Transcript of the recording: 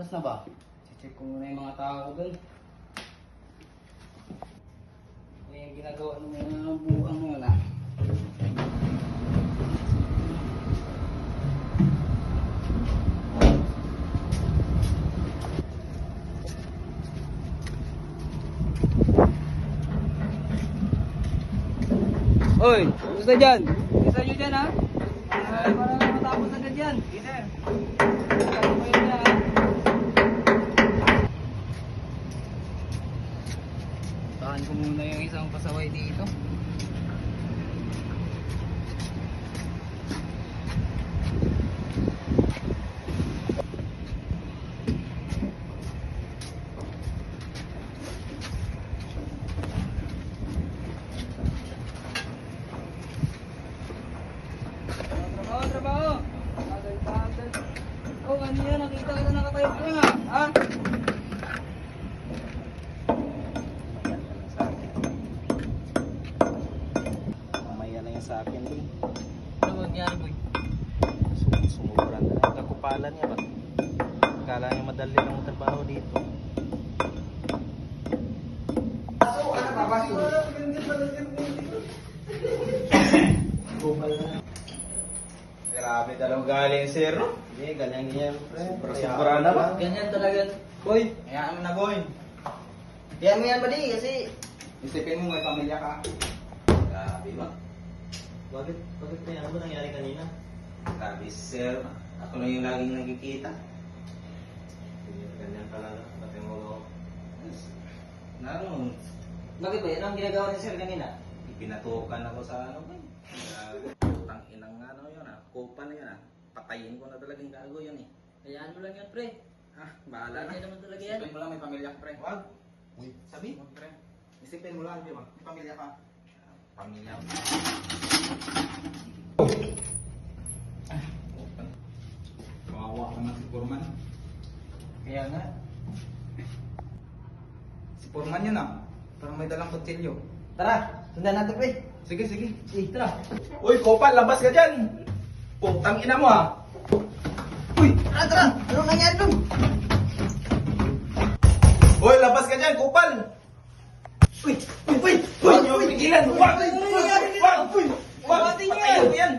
Labas na ba? Check ko muna yung mga tao doon. Ano yung ginagawa ng mga buang mo na? Oy, gusto dyan? Gusto nyo dyan ha? Para matapos agad dyan. Yes sir. Gusto mo yun dyan ha? Tahan ko muna yung isang pasaway dito. Trabaho! Bagal. Oh, ano yan? Nakita ka na nakatayo ko nga. Ha? Mamaya na yan sa akin, boy. Ano mangyari, boy? Sumuburan na lang. Kakupalan niya ba? Akala niya madali lang ang trabaho dito. Grabe talagang galing, sir. Hindi, ganyan. Sobra na ba? Ganyan talaga. Boy, hayaan mo na, boy. Kaya mo yan, buddy, kasi Isipin mo, may pamilya ka. Grabe ba? Bakit kaya ano ba nangyari kanina? Grabe, sir. Ako lang yung laging nagkikita. Ganyan talaga. Pati mo ako. Ano? bakit ba yan? Ang ginagawa ni sir kanina? Ipinatukan ako sa ano ba? Tang inang ano yun ah. Kupa na yun ah. Patayin ko na talagang gago yun eh. Hayaan mo lang yan, pre. Ha? Bahala na. Ganyan naman talaga yan. Isipin mo lang may pamilya ka, pre. Wag. Uy, sabi? Wag, pre. Isipin mo lang, di ba? May pamilya ka. Pamilya. Kawawa ka man si Purman. Kaya nga. Si Purman yun ah. Parang may dalang kutsilyo. Tara, sundan natin, pre. Sige. Tara. Uy, Kopal, labas ka dyan! Putang ina mo ha! Uy! Tara! Anong nangyari dun? Uy, labas ka dyan, Kopal! Uy! Huwag niyo pigilan! Huwag! Huwag! Patayin ko yan!